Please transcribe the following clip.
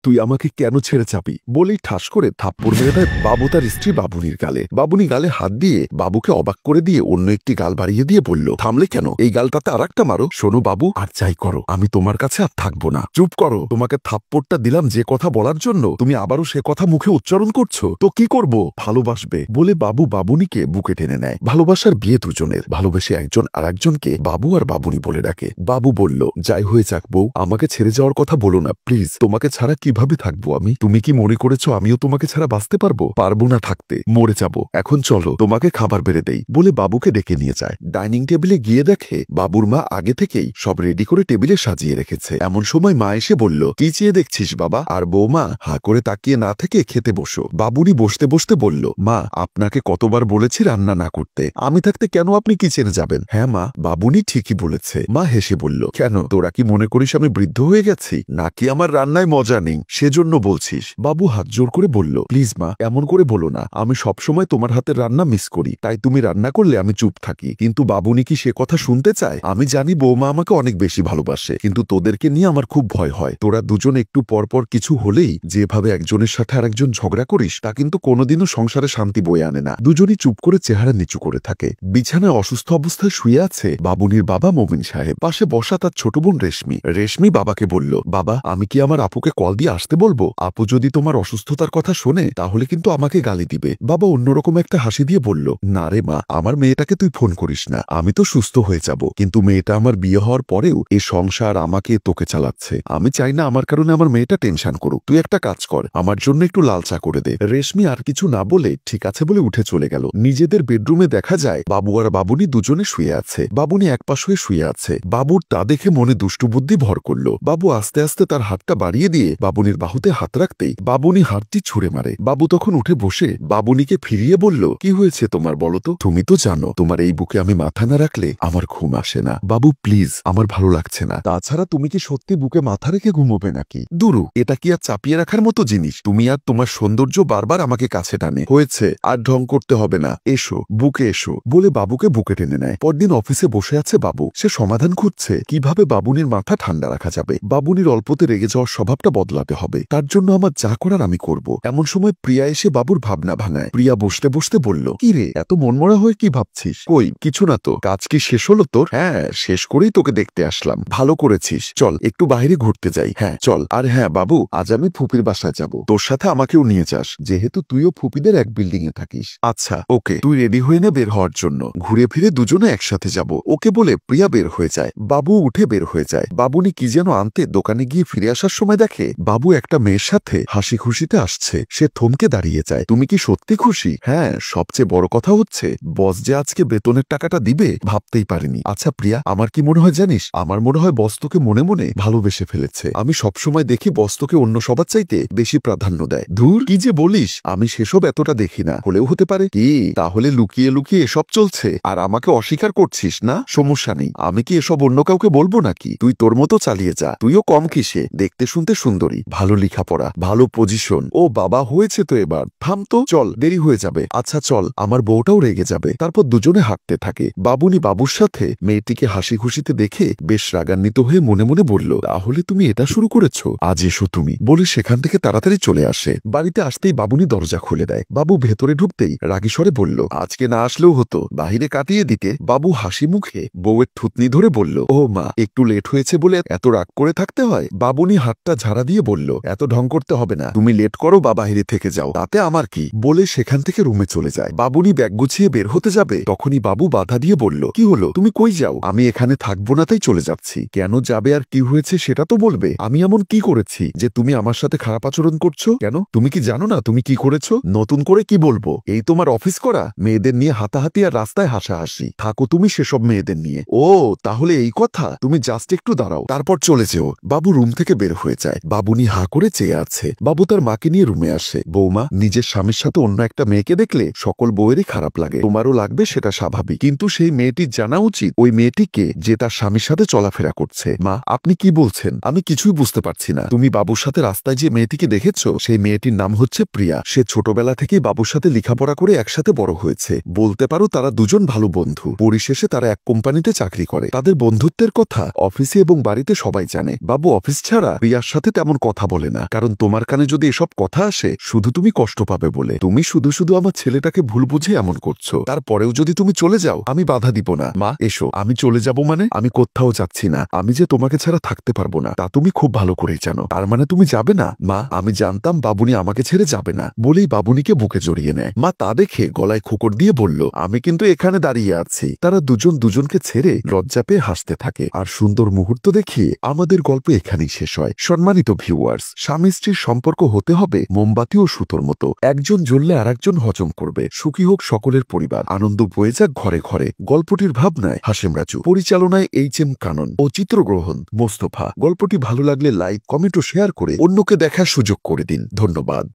তুই আমাকে কেন ছেড়ে চাপি বলেই ঠাস করে থাপ্পড় মেরে দেয় বাবু তার স্ত্রী বাবুনির গালে। বাবুনি গালে হাত দিয়ে বাবুকে অবাক করে দিয়ে অন্য একটি গাল বাড়িয়ে দিয়ে বলল, থামলে কেন? এই গালটাতে আর একটা মারো। শোনো বাবু, আর যাই করো, আমি তোমার কাছে আর থাকবো না। চুপ করো। তোমাকে থাপ্পড়টা দিলাম যে কথা বলার জন্য, তুমি আবারও সে কথা মুখে উচ্চারণ করছো। তো কি করব? ভালোবাসবে বলে বাবু বাবুনিকে বুকে টেনে নেয়। ভালোবাসার বিয়ে দুজনের। ভালোবেসে একজন আর একজনকে বাবু আর বাবুনি বলে ডাকে। বাবু বলল, যাই হয়ে যাক বউ, আমাকে ছেড়ে যাওয়ার কথা বলো না প্লিজ। তোমাকে ছাড়া কিভাবে থাকবো আমি? তুমি কি মনে করেছো আমিও তোমাকে ছাড়া বাঁচতে পারবো? পারবো না থাকতে, মরে যাব। এখন চলো তোমাকে খাবার বেড়ে দেই বলে বাবুকে ডেকে নিয়ে যায়। ডাইনিং টেবিলে গিয়ে দেখে বাবুর মা আগে থেকেই সব রেডি করে টেবিলে সাজিয়ে রেখেছে। এমন সময় মা এসে বলল, কি চেয়ে দেখছিস বাবা? আর বৌমা হা করে তাকিয়ে না থেকে খেতে বসো। বাবুনি বসতে বসতে বলল, মা আপনাকে কতবার বলেছি রান্না না করতে, আমি থাকতে কেন আপনি কিচেনে যাবেন? হ্যাঁ মা, বাবুনি ঠিকই বলেছে। মা হেসে বলল, কেন তোরা কি মনে করিস আমি বৃদ্ধ হয়ে গেছি নাকি আমার রান্নায় মজা নেই সেজন্য বলছিস? বাবু হাত জোর করে বলল, প্লিজ মা এমন করে বলো না, আমি সবসময় তোমার হাতের রান্না মিস করি, তাই তুমি রান্না করলে আমি চুপ থাকি। কিন্তু বাবুনি কি সে কথা শুনতে চায়? আমি জানি বৌমা আমাকে অনেক বেশি ভালোবাসে, কিন্তু তোদেরকে নিয়ে আমার খুব ভয় হয়। তোরা দুজন একটু পরপর কিছু হলেই যেভাবে একজনের সাথে আরেকজন ঝগড়া করিস, তা কিন্তু কোনোদিনও সংসারে শান্তি বয়ে আনে না। দুজনই চুপ করে চেহারা নিচু করে থাকে। বিছানায় অসুস্থ অবস্থায় শুয়ে আছে বাবুনির বাবা মমিন সাহেব। পাশে বসা তার ছোট বোন রেশমি। রেশমি বাবাকে বলল, বাবা আমি কি আমার আপুকে কল দিয়ে আসতে বলবো? আপু যদি তোমার অসুস্থতার কথা শোনে তাহলে কিন্তু আমাকে গালি দিবে। বাবা অন্যরকম একটা হাসি দিয়ে বলল, না রে মা, আমার মেয়েটাকে তুই ফোন করিস না, আমি তো সুস্থ হয়ে যাব। কিন্তু মেয়েটা আমার বিয়ে হওয়ার পরেও এই সংসার আমাকে তোকে চালাচ্ছে। আমি চাই না আমার কারণে আমার মেয়েটা টেনশন করুক। তুই একটা কাজ কর, আমার জন্য একটু লাল চা করে দে। রেশমি আর কিছু না বলে ঠিক আছে বলে উঠে চলে গেল। নিজেদের বেডরুমে দেখা যায় বাবু আর বাবুনি দুজনে শুয়ে আছে। বাবুনি এক পাশ হয়ে শুয়ে আছে। বাবুর তা দেখে মনে দুষ্টু বুদ্ধি ভর করলো। বাবু আস্তে আস্তে তার হাতটা বাড়িয়ে দিয়ে বাবুনির বাহুতে হাত রাখতেই বাবুনি হাতটি ছুঁড়ে মারে। বাবু তখন উঠে বসে বাবুনিকে ফিরিয়ে বলল, কি হয়েছে তোমার বলো তো? তুমি তো জানো তোমার এই বুকে আমি মাথা না রাখলে আমার ঘুম আসে না। বাবু প্লিজ, আমার ভালো লাগছে না। তাছাড়া তুমি কি সত্যি বুকে মাথা রেখে ঘুমোবে নাকি? দুরু, এটা কি আর চাপিয়ে রাখার মতো জিনিস? তুমি আর তোমার সৌন্দর্য বারবার আমাকে কাছে টানে। হয়েছে, আর ঢং করতে হবে না, এসো বুকে এসো বলে বাবুকে বুকে টেনে নেয়। পরদিন অফিসে বসে আছে বাবু। সে সমাধান খুঁজছে কিভাবে বাবুনির মাথা ঠান্ডা রাখা যাবে। বাবুনির অল্পতে রেগে যাওয়ার স্বভাবটা বদলাতে হবে। তার জন্য আমার যা করার আমি করব। এমন সময় প্রিয়া এসে বাবুর ভাবনা ভাঙায়। প্রিয়া বসতে বসতে বলল, কি রে এত মনমরা হয়ে কি ভাবছিস? কই কিছু না তো। কাজ কি শেষ হলো তোর? হ্যাঁ শেষ করেই তোকে দেখতে আসলাম। ভালো করেছিস, চল একটু বাইরে ঘুরতে যাই। হ্যাঁ চল। আর হ্যাঁ বাবু, আজ আমি ফুপির বাসায় যাব, তোর সাথে আমাকেও নিয়ে যাস, যেহেতু তুইও ফুপিদের এক বিল্ডিং এ থাকিস। আচ্ছা ওকে, তুই রেডি হয়ে নে বের হওয়ার জন্য, ঘুরে ফিরে দুজনে একসাথে যাব। ওকে বলে প্রিয়া বের হয়ে যায়। বাবু উঠে বের হয়ে যায়। বাবুনি কি যেন আনতে দোকানে গিয়ে ফিরে আসার সময় দেখে বাবু একটা মেয়ের সাথে হাসি খুশিতে আসছে। সে থমকে দাঁড়িয়ে যায়। তুমি কি সত্যি খুশি? হ্যাঁ, সবচেয়ে বড় কথা হচ্ছে বস যে আজকে বেতনের টাকাটা দিবে ভাবতেই পারিনি। আচ্ছা প্রিয়া, আমার কি মনে হয় জানিস? আমার মনে হয় বস তোকে মনে মনে ভালোবেসে ফেলেছে। আমি সবসময় দেখি বস তোকে অন্য সবার চাইতে বেশি প্রাধান্য দেয়। ধুর, কি যে বলিস, আমি সেসব এতটা দেখি না। হলেও হতে পারে। কি তাহলে লুকিয়ে লুকিয়ে এসব চলছে আর আমাকে অস্বীকার করছিস না? সমস্যা নেই, আমি কি এসব অন্য কাউকে বলবো নাকি? তুই তোর মতো চালিয়ে যা। তুইও কম কিসে, দেখতে শুনতে সুন্দরী, ভালো লেখাপড়া, ভালো পজিশন। ও বাবা, হয়েছে তো এবার, থাম তো, চল দেরি হয়ে যাবে। আচ্ছা চল, আমার বউটাও রেগে যাবে। তারপর দুজনে হাঁটতে থাকে। বাবুনি বাবুর সাথে মেয়েটিকে হাসি খুশিতে দেখে বেশ রাগান্বিত হয়ে মনে মনে বলল, তাহলে তুমি এটা শুরু করেছো? আজ এসো তুমি বলে সেখান থেকে তাড়াতাড়ি চলে আসে। বাড়িতে আসতেই বাবুনি দরজা খুলে দেয়। বাবু ভেতরে ঢুকতেই রাগী স্বরে বলল, আজকে না আসলেও হতো, বাহিরে কাটিয়ে দিতে। বাবু হাসি মুখে বউয়ের থুতনি ধরে বলল, ও মা, একটু লেট হয়েছে বলে এত রাগ করে থাকতে হয়? বাবুনি হাতটা ঝাড়া দিয়ে বলল, এত ঢং করতে হবে না, তুমি লেট করো বা বাহিরে থেকে যাও, তাতে আমার কি? বলে সেখান থেকে রুমে চলে যায়। বাবুনি ব্যাগ গুছিয়ে বের হতে যাবে, তখনই বাবু বাধা দিয়ে বলল, কি হলো, তুমি কই যাও? আমি এখানে থাকবো না তাই চলে যাচ্ছি। কেন যাবে আর কি হয়েছে সেটা তো বলবে। আমি এমন কি করেছি যে তুমি আমার সাথে খারাপ আচরণ করছো? কেন, তুমি কি জানো না তুমি কি করেছো? নতুন করে কি বলবো? এই তোমার অফিস করা, মেয়েদের নিয়ে হাতাহাতি আর রাস্তায় হাসাহাসি। থাকো তুমি সেসব মেয়েদের নিয়ে। ও তাহলে এই কথা, তুমি জাস্ট একটু দাঁড়াও, তারপর চলে যেও। বাবু রুম থেকে বের হয়ে যায়। বাবুনি হা করে চেয়ে আছে। বাবু তার মাকে নিয়ে রুমে আসে। বৌমা, নিজের স্বামীর সাথে অন্য একটা মেয়েকে দেখলে সকল বউয়েরই খারাপ লাগে, তোমারও লাগবে, সেটা স্বাভাবিক। কিন্তু সেই মেয়েটির জানা উচিত ওই মেয়েটিকে যে তার স্বামীর সাথে চলাফেরা করছে। মা, আপনি কি বলছেন? আমি কিছুই বুঝতে পারছি না। তুমি বাবুর সাথে রাস্তায় যে মেয়েটিকে দেখেছো, সেই মেয়েটির নাম হচ্ছে প্রিয়া। সে ছোটবেলা থেকেই বাবুর সাথে লেখাপড়া করে একসাথে বড় হয়েছে। বলতে পারো তারা দুজন ভালো বন্ধু। পরিশেষে তারা এক কোম্পানিতে চাকরি করে। তাদের বন্ধুত্বের কথা অফিসে এবং বাড়িতে সবাই জানে। বাবু অফিস ছাড়া প্রিয়ার সাথে তেমন কথা বলে না, কারণ তোমার কানে যদি এসব কথা আসে শুধু তুমি কষ্ট পাবে বলে। তুমি শুধু শুধু আমার ছেলেটাকে ভুল বুঝে এমন করছো। তারপরেও যদি তুমি চলে যাও আমি বাধা দিব না। মা এসো। আমি চলে যাব মানে? আমি কোথাও যাচ্ছি না। আমি যে তোমাকে ছাড়া থাকতে পারবো না তা তুমি খুব ভালো করেই জানো। তার মানে তুমি যাবে না? মা আমি জানতাম বাবুনি আমাকে ছেড়ে যাবে না বলেই বাবুনিকে বুকে জড়িয়ে নেয়। মা তা দেখে গলায় খোকর দিয়ে বলল, আমি কিন্তু এখানে দাঁড়িয়ে আছি। তারা দুজন দুজনকে ছেড়ে লজ্জা পেয়ে হাসতে থাকে। আর সুন্দর মুহূর্ত দেখিয়ে আমাদের গল্প এখানেই শেষ হয়। সম্মানিত ভিউয়ার্স, স্বামী স্ত্রীর সম্পর্ক হতে হবে মোমবাতি ও সুতোর মতো। একজন জ্বললে আর একজন হজম করবে। সুখী হোক সকলের পরিবার, আনন্দ বয়ে যাক ঘরে ঘরে। গল্পটির ভাবনায় হাশেম রাজু, পরিচালনায় এইচ.এম. কানন ও চিত্রগ্রহণ মোস্তফা। গল্পটি ভালো লাগলে লাইক, কমেন্ট ও শেয়ার করে অন্যকে দেখার সুযোগ করে দিন। ধন্যবাদ।